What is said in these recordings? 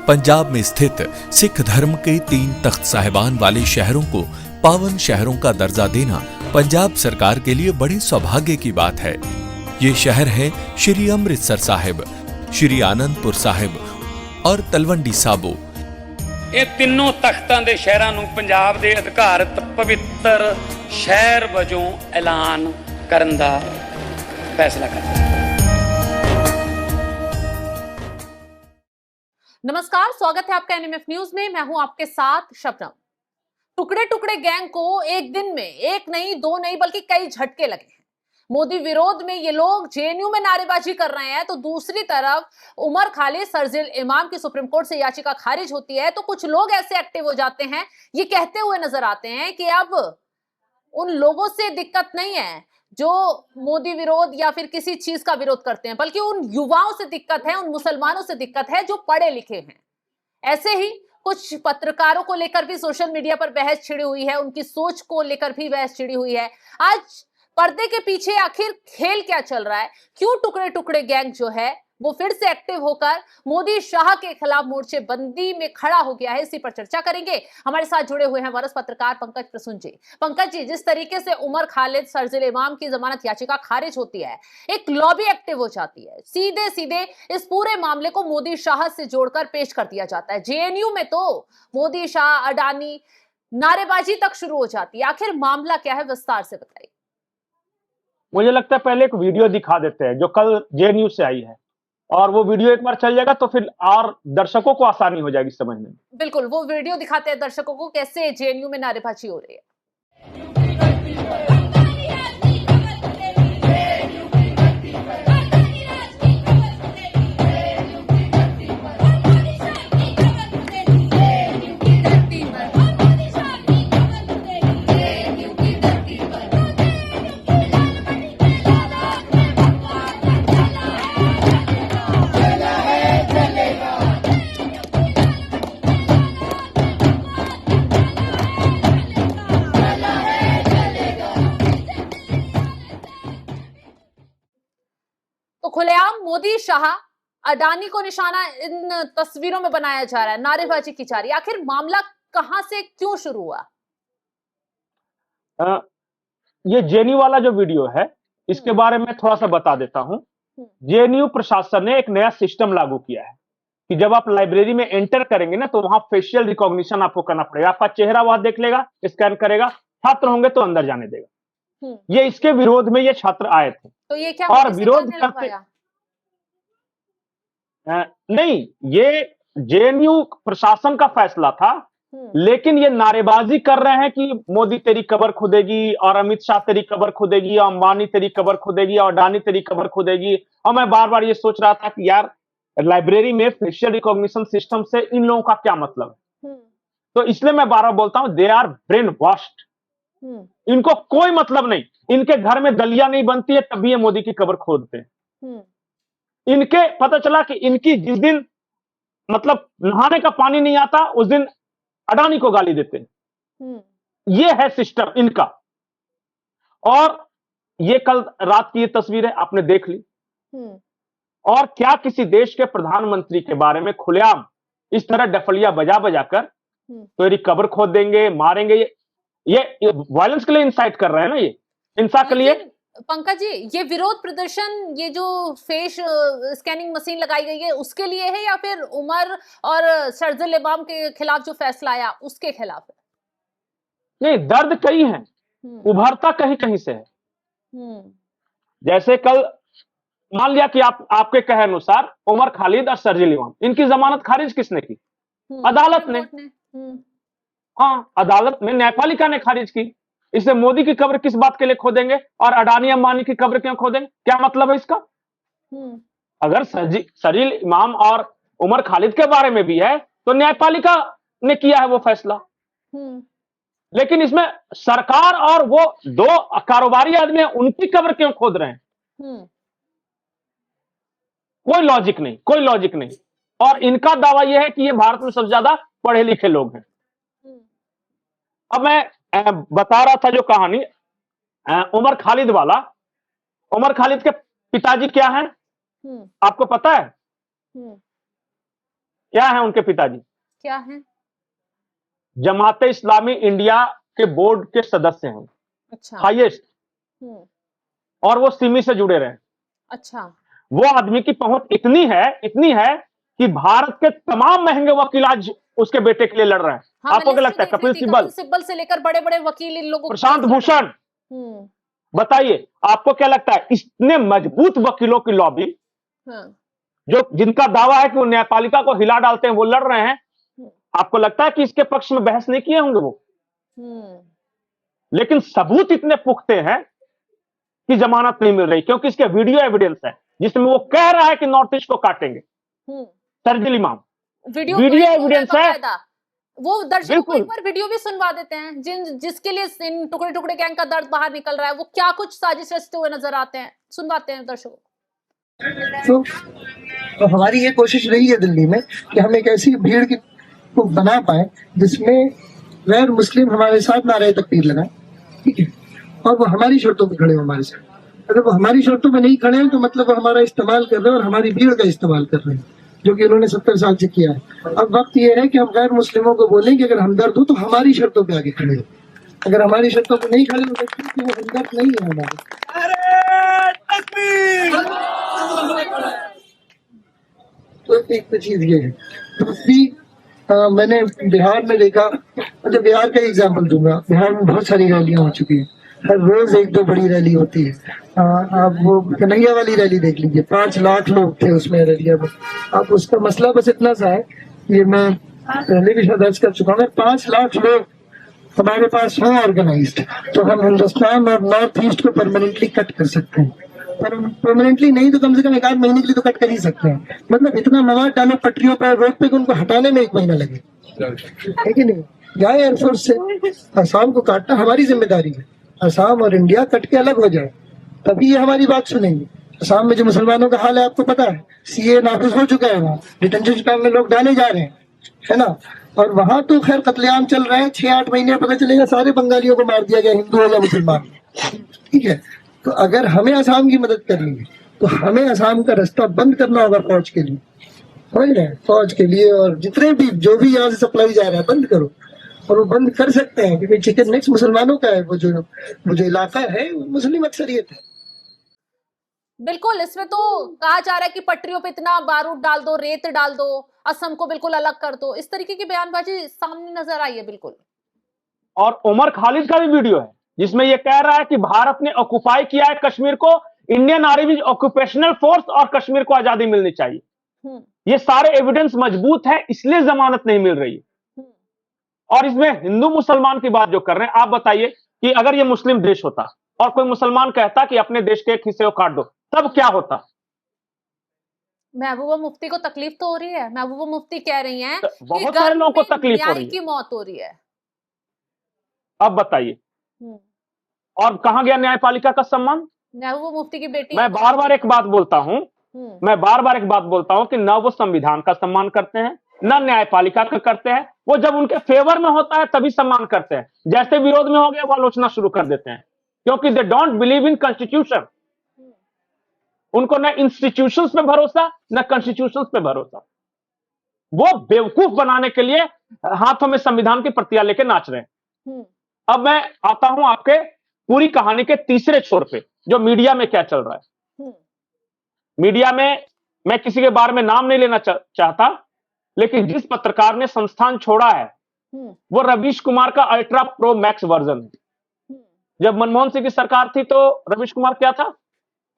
पंजाब में स्थित सिख धर्म के 3 तख्त साहिबान वाले शहरों को पावन शहरों का दर्जा देना पंजाब सरकार के लिए बड़े सौभाग्य की बात है। ये शहर है श्री अमृतसर साहिब, श्री आनंदपुर साहिब और तलवंडी साबो। ਇਹ ਤਿੰਨੋਂ ਤਖਤਾਂ ਦੇ ਸ਼ਹਿਰਾਂ ਨੂੰ ਪੰਜਾਬ ਦੇ ਅਧਿਕਾਰਤ ਪਵਿੱਤਰ ਸ਼ਹਿਰ ਵਜੋਂ ਐਲਾਨ ਕਰਨ ਦਾ ਫੈਸਲਾ ਕੀਤਾ। नमस्कार, स्वागत है आपका एनएमएफ न्यूज में। मैं हूं आपके साथ शबनम। टुकड़े टुकड़े गैंग को एक दिन में एक नहीं, दो नहीं, बल्कि कई झटके लगे हैं। मोदी विरोध में ये लोग जेएनयू में नारेबाजी कर रहे हैं, तो दूसरी तरफ उमर खालिद शर्जील इमाम की सुप्रीम कोर्ट से याचिका खारिज होती है, तो कुछ लोग ऐसे एक्टिव हो जाते हैं, ये कहते हुए नजर आते हैं कि अब उन लोगों से दिक्कत नहीं है जो मोदी विरोध या फिर किसी चीज का विरोध करते हैं, बल्कि उन युवाओं से दिक्कत है, उन मुसलमानों से दिक्कत है जो पढ़े लिखे हैं। ऐसे ही कुछ पत्रकारों को लेकर भी सोशल मीडिया पर बहस छिड़ी हुई है, उनकी सोच को लेकर भी बहस छिड़ी हुई है। आज पर्दे के पीछे आखिर खेल क्या चल रहा है, क्यों टुकड़े टुकड़े गैंग जो है वो फिर से एक्टिव होकर मोदी शाह के खिलाफ मोर्चेबंदी में खड़ा हो गया है, इसी पर चर्चा करेंगे। हमारे साथ जुड़े हुए हैं वरिष्ठ पत्रकार पंकज प्रसून जी। पंकज जी, जिस तरीके से उमर खालिद शर्जील इमाम की जमानत याचिका खारिज होती है, एक लॉबी एक्टिव हो जाती है, सीधे सीधे इस पूरे मामले को मोदी शाह से जोड़कर पेश कर दिया जाता है। जेएनयू में तो मोदी शाह अडानी नारेबाजी तक शुरू हो जाती है। आखिर मामला क्या है, विस्तार से बताइए। मुझे लगता है पहले एक वीडियो दिखा देते हैं जो कल जेएनयू से आई है, और वो वीडियो एक बार चल जाएगा तो फिर और दर्शकों को आसानी हो जाएगी समझने में। बिल्कुल, वो वीडियो दिखाते हैं दर्शकों को कैसे जेएनयू में नारेबाजी हो रही है। तो खुलेआम मोदी शाह अडानी को निशाना इन तस्वीरों में बनाया जा रहा है, नारेबाजी की जा रही है। आखिर मामला कहां से क्यों शुरू हुआ? ये जेएनयू वाला जो वीडियो है इसके बारे में थोड़ा सा बता देता हूं। जेएनयू प्रशासन ने एक नया सिस्टम लागू किया है कि जब आप लाइब्रेरी में एंटर करेंगे ना, तो वहां फेशियल रिकॉग्निशन आपको करना पड़ेगा। आपका चेहरा वहां देख लेगा, स्कैन करेगा, छात्र होंगे तो अंदर जाने देगा। ये इसके विरोध में ये छात्र आए थे। तो ये क्या और विरोध करते नहीं, ये जेएनयू प्रशासन का फैसला था, लेकिन ये नारेबाजी कर रहे हैं कि मोदी तेरी कब्र खुदेगी, और अमित शाह तेरी कब्र खुदेगी, और अंबानी तेरी कब्र खुदेगी, और अडानी तेरी कब्र खुदेगी। और मैं बार बार ये सोच रहा था कि यार लाइब्रेरी में फेशियल रिकॉग्निशन सिस्टम से इन लोगों का क्या मतलब है। तो इसलिए मैं बार बार बोलता हूं, दे आर ब्रेन वॉश्ड। इनको कोई मतलब नहीं, इनके घर में दलिया नहीं बनती है तभी ये मोदी की कब्र खोदते हैं। इनके पता चला कि इनकी जिस दिन मतलब नहाने का पानी नहीं आता, उस दिन अडानी को गाली देते हैं। ये है सिस्टम इनका। और ये कल रात की ये तस्वीर है, आपने देख ली। और क्या किसी देश के प्रधानमंत्री के बारे में खुलेआम इस तरह डफलिया बजा बजा कर तो मेरी कब्र खोद देंगे, मारेंगे। ये वायलेंस के लिए इंसाइट कर रहे हैं ना, ये हिंसा के लिए। पंकज जी, ये विरोध प्रदर्शन, ये जो फेस स्कैनिंग मशीन लगाई गई है उसके लिए है, या फिर उमर और शर्जील इमाम के खिलाफ जो फैसला आया उसके खिलाफ है? नहीं, दर्द कई है, उभरता कहीं कहीं से है। जैसे कल मान लिया कि आपके कहे अनुसार उमर खालिद और शर्जील इमाम, इनकी जमानत खारिज किसने की? अदालत ने। हाँ, अदालत में न्यायपालिका ने खारिज की। इससे मोदी की कब्र किस बात के लिए खोदेंगे और अडानी अंबानी की कब्र क्यों खोदेंगे? क्या मतलब है इसका? अगर शर्जील इमाम और उमर खालिद के बारे में भी है तो न्यायपालिका ने किया है वो फैसला। लेकिन इसमें सरकार और वो 2 कारोबारी आदमी हैं, उनकी कब्र क्यों खोद रहे हैं? कोई लॉजिक नहीं, कोई लॉजिक नहीं। और इनका दावा यह है कि ये भारत में सबसे ज्यादा पढ़े लिखे लोग हैं। अब मैं बता रहा था जो कहानी उमर खालिद वाला, उमर खालिद के पिताजी क्या हैं आपको पता है? क्या है उनके पिताजी? क्या है? जमाते इस्लामी इंडिया के बोर्ड के सदस्य हैं, अच्छा। हाईएस्ट, हम्म। और वो सिमी से जुड़े रहे। अच्छा। वो आदमी की पहुंच इतनी है कि भारत के तमाम महंगे वकील आज उसके बेटे के लिए लड़ रहे हैं। हाँ, आपको मैं क्या लिस्ट लगता है? देख रही कपिल थी, सिब्बल, कपिल सिब्बल से लेकर बड़े बड़े वकील इन लोगों के प्रशांत केस लड़ रहे भूषण, हैं। बताइए आपको क्या लगता है? इतने मजबूत वकीलों की लॉबी, हाँ। जो जिनका दावा है कि वो न्यायपालिका को हिला डालते हैं, वो लड़ रहे हैं। आपको लगता है कि इसके पक्ष में बहस नहीं किए होंगे वो? लेकिन सबूत इतने पुख्ते हैं कि जमानत नहीं मिल रही, क्योंकि इसके वीडियो एविडेंस है जिसमें वो कह रहा है कि नॉर्थ ईस्ट को काटेंगे। तर्जिल इमाम, वीडियो एविडेंस है। वो दर्शकों को बिल्कुल। एक बार वीडियो भी सुनवा देते हैं, जिसके लिए इन टुकड़े टुकड़े गैंग का दर्द बाहर निकल रहा है, वो क्या कुछ साजिश रचते हुए नजर आते हैं, सुनवाते हैं दर्शकों। तो हमारी ये कोशिश रही है दिल्ली में कि हम एक ऐसी भीड़ को बना पाए जिसमें गैर मुस्लिम हमारे साथ नारे तकबीर लगाए, ठीक है, और वो हमारी शर्तों पे खड़े हो हमारे साथ। अगर वो हमारी शर्तों पे नहीं खड़े हैं तो मतलब वो हमारा इस्तेमाल कर रहे हैं और हमारी भीड़ का इस्तेमाल कर रहे हैं, जो कि उन्होंने 70 साल से किया है। अब वक्त ये है कि हम गैर मुस्लिमों को बोलें कि अगर हमदर्द हो तो हमारी शर्तों पे आगे खड़े हो। अगर हमारी शर्तों पे नहीं खड़े हो तो वो हमदर्द नहीं है हमारे। तो एक तो चीज ये है। दूसरी, मैंने बिहार में देखा, मुझे बिहार का एग्जाम्पल दूंगा। बिहार में बहुत सारी रैलियां हो चुकी है, हर रोज एक दो बड़ी रैली होती है। आप वो कन्हैया वाली रैली देख लीजिए, 5 लाख लोग थे उसमें रैलिया में। अब उसका मसला बस इतना सा है, ये मैं पहले भी दर्ज कर चुका हूँ, 5 लाख लोग हमारे पास हों ऑर्गेनाइज्ड तो हम हिंदुस्तान और नॉर्थ ईस्ट को परमानेंटली कट कर सकते हैं। परमानेंटली नहीं तो कम से कम 1 महीने के लिए तो कट कर ही सकते हैं। मतलब इतना मवाद डालो पटरियों पर, रोड पे, उनको हटाने में 1 महीना लगे, है कि नहीं? जाए एयरफोर्स से, असम को काटना हमारी जिम्मेदारी है। असम और इंडिया कट के अलग हो जाए, तभी ये हमारी बात सुनेंगे। असम में जो मुसलमानों का हाल है आपको पता है, सीए नाफिज हो चुका है, वहाँ डिटेंशन कैंप में लोग डाले जा रहे हैं, है ना। और वहां तो खैर कत्लेआम चल रहे हैं, 6-8 महीने पता चलेगा सारे बंगालियों को मार दिया गया, हिंदू हो या मुसलमान, ठीक है। तो अगर हमें असम की मदद करनी है तो हमें असम का रास्ता बंद करना होगा फौज के लिए, समझ रहे हैं? फौज के लिए, और जितने भी जो भी यहाँ से सप्लाई जा रहा है बंद करो। और वो बंद कर सकते हैं क्योंकि चिकन नेक्स्ट मुसलमानों का है, वो जो इलाका है वो मुस्लिम अक्सरियत है। बिल्कुल, इसमें तो कहा जा रहा है कि पटरियों पे इतना बारूद डाल दो, रेत डाल दो, असम को बिल्कुल अलग कर दो, इस तरीके की बयानबाजी सामने नजर आई है। बिल्कुल। और उमर खालिद का भी वीडियो है जिसमें यह कह रहा है कि भारत ने ऑक्युपाई किया है कश्मीर को, इंडियन आर्मी ऑक्यूपेशनल फोर्स, और कश्मीर को आजादी मिलनी चाहिए। ये सारे एविडेंस मजबूत है, इसलिए जमानत नहीं मिल रही है। और इसमें हिंदू मुसलमान की बात जो कर रहे हैं, आप बताइए कि अगर ये मुस्लिम देश होता और कोई मुसलमान कहता कि अपने देश के एक हिस्से को काट दो, तब क्या होता? महबूबा मुफ्ती को तकलीफ तो हो रही है। महबूबा मुफ्ती कह रही हैं बहुत सारे लोगों को तकलीफ हो रही है, की मौत हो रही है। अब बताइए, और कहां गया न्यायपालिका का सम्मान? महबूबा मुफ्ती की बेटी। मैं बार बार एक बात बोलता हूं कि न वो संविधान का सम्मान करते हैं, न न्यायपालिका का करते हैं। वो जब उनके फेवर में होता है तभी सम्मान करते हैं, जैसे विरोध में हो गया वो आलोचना शुरू कर देते हैं, क्योंकि they don't believe in constitution. उनको न इंस्टीट्यूशंस पे भरोसा, न कॉन्स्टिट्यूशंस पे भरोसा। वो बेवकूफ बनाने के लिए हाथों में संविधान की प्रतियां लेके नाच रहे हैं। अब मैं आता हूं आपके पूरी कहानी के तीसरे छोर पे, जो मीडिया में क्या चल रहा है। मीडिया में मैं किसी के बारे में नाम नहीं लेना चाहता, लेकिन जिस पत्रकार ने संस्थान छोड़ा है वो रवीश कुमार का अल्ट्रा प्रो मैक्स वर्जन है। जब मनमोहन सिंह की सरकार थी तो रवीश कुमार क्या था?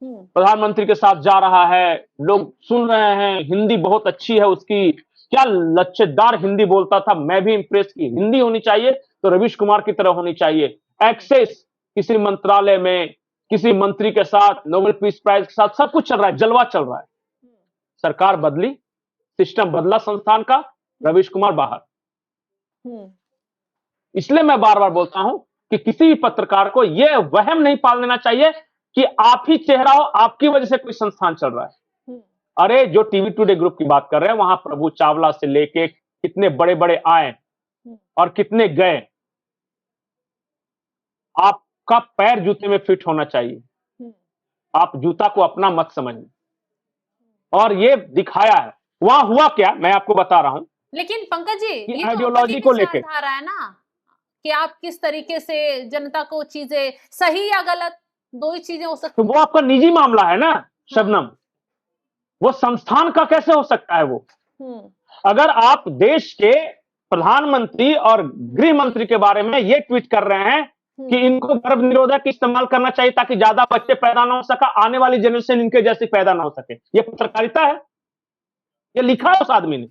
प्रधानमंत्री के साथ जा रहा है, लोग सुन रहे हैं, हिंदी बहुत अच्छी है उसकी, क्या लच्छेदार हिंदी बोलता था। मैं भी इंप्रेस की, हिंदी होनी चाहिए तो रवीश कुमार की तरह होनी चाहिए। एक्सेस किसी मंत्रालय में, किसी मंत्री के साथ, नोबेल पीस प्राइज के साथ, सब कुछ चल रहा है, जलवा चल रहा है। सरकार बदली, सिस्टम बदला संस्थान का, रवीश कुमार बाहर। इसलिए मैं बार बार बोलता हूं कि किसी भी पत्रकार को यह वहम नहीं पाल देना चाहिए कि आप ही चेहरा हो, आपकी वजह से कोई संस्थान चल रहा है। अरे जो टीवी टुडे ग्रुप की बात कर रहे हैं, वहां प्रभु चावला से लेके कितने बड़े बड़े आए और कितने गए। आपका पैर जूते में फिट होना चाहिए, आप जूता को अपना मत समझिए। और ये दिखाया है, वहां हुआ क्या मैं आपको बता रहा हूं। लेकिन पंकज जी, कि ये तो आइडियोलॉजी अपनी को लेके विचारधारा है ना, कि आप किस तरीके से जनता को चीजें सही या गलत, दो ही चीजें हो सकती तो वो आपका निजी मामला है ना शबनम, वो संस्थान का कैसे हो सकता है वो। अगर आप देश के प्रधानमंत्री और गृह मंत्री के बारे में ये ट्वीट कर रहे हैं कि इनको गर्भ निरोधक इस्तेमाल करना चाहिए ताकि ज्यादा बच्चे पैदा ना हो सका, आने वाली जनरेशन इनके जैसी पैदा ना हो सके, ये पत्रकारिता है? ये लिखा है उस आदमी ने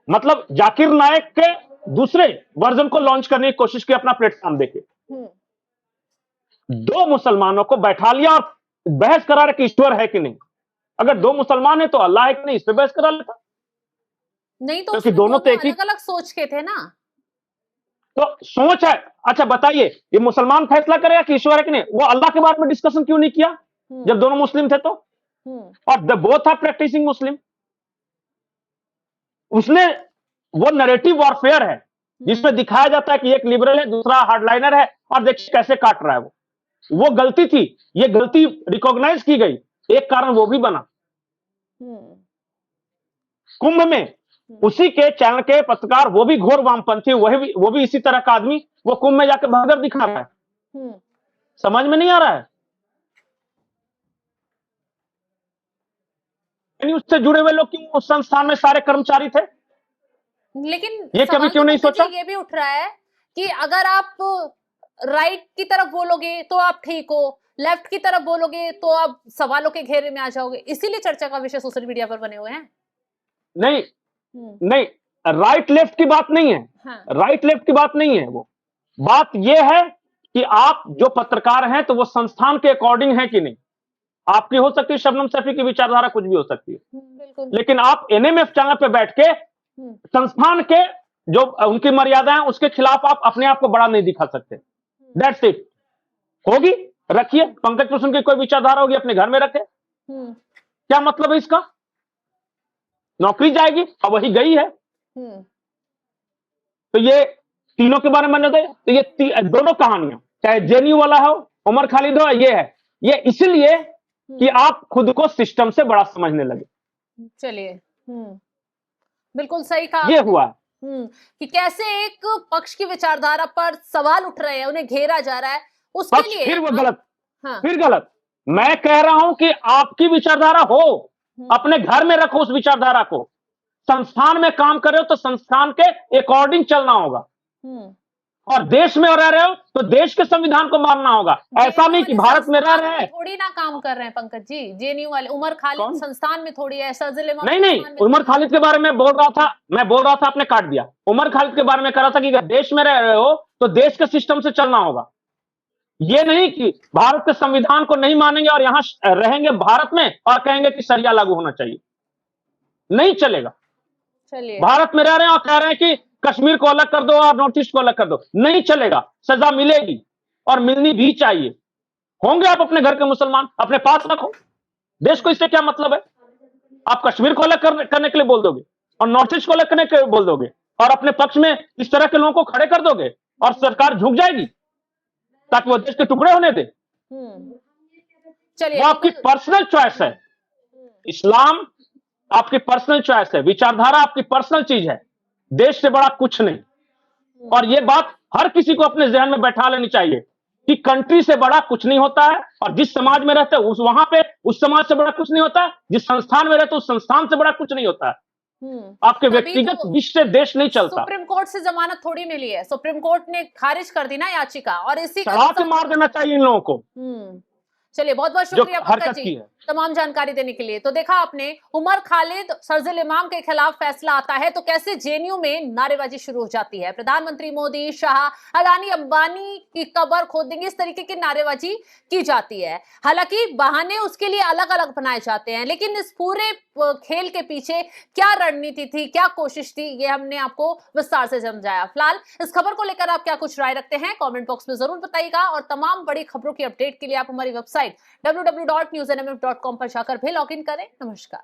मतलब जाकिर नायक के दूसरे वर्जन को लॉन्च करने की कोशिश की अपना प्लेटफॉर्म देके, 2 मुसलमानों को बैठा लिया और बहस करा रहे कि ईश्वर है कि नहीं। अगर 2 मुसलमान है तो अल्लाह है कि नहीं, इस पे बहस करा लेता। नहीं तो क्योंकि दोनों तो एक ही अलग अलग सोच के थे ना। तो सोच है। अच्छा बताइए, ये मुसलमान फैसला करेगा कि ईश्वर है कि नहीं? वो अल्लाह के बारे में डिस्कशन क्यों नहीं किया जब दोनों मुस्लिम थे तो? और द बोथ आर प्रैक्टिसिंग मुस्लिम। उसने वो नैरेटिव वॉरफेयर है जिसमें दिखाया जाता है कि एक लिबरल है, दूसरा हार्डलाइनर है, और देखिए कैसे काट रहा है वो गलती थी, ये गलती रिकॉग्नाइज की गई, एक कारण वो भी बना। कुंभ में उसी के चैनल के पत्रकार, वो भी घोर वामपंथी, वो भी इसी तरह का आदमी, वो कुंभ में जाकर भगदड़ दिखा रहा है। समझ में नहीं आ रहा है। उससे जुड़े हुए लोग क्यों उस संस्थान में सारे कर्मचारी थे? लेकिन ये कभी क्यों नहीं सोचा? ये भी उठ रहा है कि अगर आप राइट की तरफ बोलोगे तो आप ठीक हो, लेफ्ट की तरफ बोलोगे तो आप सवालों के घेरे में आ जाओगे, इसीलिए चर्चा का विषय सोशल मीडिया पर बने हुए हैं। नहीं नहीं, राइट लेफ्ट की बात नहीं है। हाँ। राइट लेफ्ट की बात नहीं है, वो बात यह है कि आप जो पत्रकार हैं तो वो संस्थान के अकॉर्डिंग है कि नहीं। आपकी हो सकती है शबनम सैफी की विचारधारा कुछ भी हो सकती है, लेकिन आप एनएमएफ चैनल पे बैठ के संस्थान के जो उनकी मर्यादा है उसके खिलाफ आप अपने आप को बड़ा नहीं दिखा सकते। That's it. होगी, रखिए। पंकज कुसुम की कोई विचारधारा होगी, अपने घर में रखे, क्या मतलब है इसका? नौकरी जाएगी, अब वही गई है। तो ये तीनों के बारे में तो ये दोनों कहानियां, चाहे जेएनयू वाला हो, उमर खालिद हो, ये है, ये इसलिए कि आप खुद को सिस्टम से बड़ा समझने लगे। चलिए, बिल्कुल सही कहा। ये हुआ कि कैसे एक पक्ष की विचारधारा पर सवाल उठ रहे हैं, उन्हें घेरा जा रहा है, उसके लिए फिर वो गलत। हाँ। फिर गलत। मैं कह रहा हूं कि आपकी विचारधारा हो, अपने घर में रखो उस विचारधारा को। संस्थान में काम कर रहे हो तो संस्थान के अकॉर्डिंग चलना होगा, और देश में रह रहे हो तो देश के संविधान को मानना होगा। ऐसा नहीं कि भारत में रह रहे हैं, थोड़ी ना काम कर रहे हैं पंकज जी। जेएनयू वाले उमर खालिद संस्थान में थोड़ी है, सर्जिल इमाम नहीं, उमर खालिद के बारे में बोल रहा था, आपने काट दिया। उमर खालिद के बारे में कह रहा था कि अगर देश में रह रहे हो तो देश के सिस्टम से चलना होगा। ये नहीं कि भारत के संविधान को नहीं मानेंगे और यहां रहेंगे भारत में और कहेंगे कि शरिया लागू होना चाहिए, नहीं चलेगा। चलिए, भारत में रह रहे हैं और कह रहे हैं कि कश्मीर को अलग कर दो और नॉर्थ ईस्ट को अलग कर दो, नहीं चलेगा। सजा मिलेगी और मिलनी भी चाहिए। होंगे आप अपने घर के मुसलमान, अपने पास रखो, देश को इससे क्या मतलब है? आप कश्मीर को अलग करने के लिए बोल दोगे और नॉर्थ ईस्ट को अलग करने के लिए बोल दोगे और अपने पक्ष में इस तरह के लोगों को खड़े कर दोगे और सरकार झुक जाएगी ताकि वो देश के टुकड़े होने दे। चलिए, वो आपकी पर्सनल चॉइस है। इस्लाम आपकी पर्सनल चॉइस है, विचारधारा आपकी पर्सनल चीज है, देश से बड़ा कुछ नहीं। और ये बात हर किसी को अपने जहन में बैठा लेनी चाहिए कि कंट्री से बड़ा कुछ नहीं होता है, और जिस समाज में रहते हैं वहां पे उस समाज से बड़ा कुछ नहीं होता है, जिस संस्थान में रहते उस संस्थान से बड़ा कुछ नहीं होता है। आपके व्यक्तिगत विष से देश नहीं चलता। सुप्रीम कोर्ट से जमानत थोड़ी मिली है, सुप्रीम कोर्ट ने खारिज कर दी ना याचिका, और इसी चढ़ा के मार देना चाहिए इन लोगों को। चलिए, बहुत बहुत शुक्रिया पंकज जी तमाम जानकारी देने के लिए। तो देखा आपने, उमर खालिद सर्जिल इमाम के खिलाफ फैसला आता है तो कैसे जेएनयू में नारेबाजी शुरू हो जाती है। प्रधानमंत्री मोदी, शाह, अडानी, अंबानी की कब्र खोद देंगे, इस तरीके की नारेबाजी की जाती है। हालांकि बहाने उसके लिए अलग अलग बनाए जाते हैं, लेकिन इस पूरे खेल के पीछे क्या रणनीति थी, क्या कोशिश थी, ये हमने आपको विस्तार से समझाया। फिलहाल इस खबर को लेकर आप क्या कुछ राय रखते हैं, कमेंट बॉक्स में जरूर बताइएगा, और तमाम बड़ी खबरों की अपडेट के लिए आप हमारी वेबसाइट www.newsnmf.com पर जाकर भी लॉग इन करें। नमस्कार।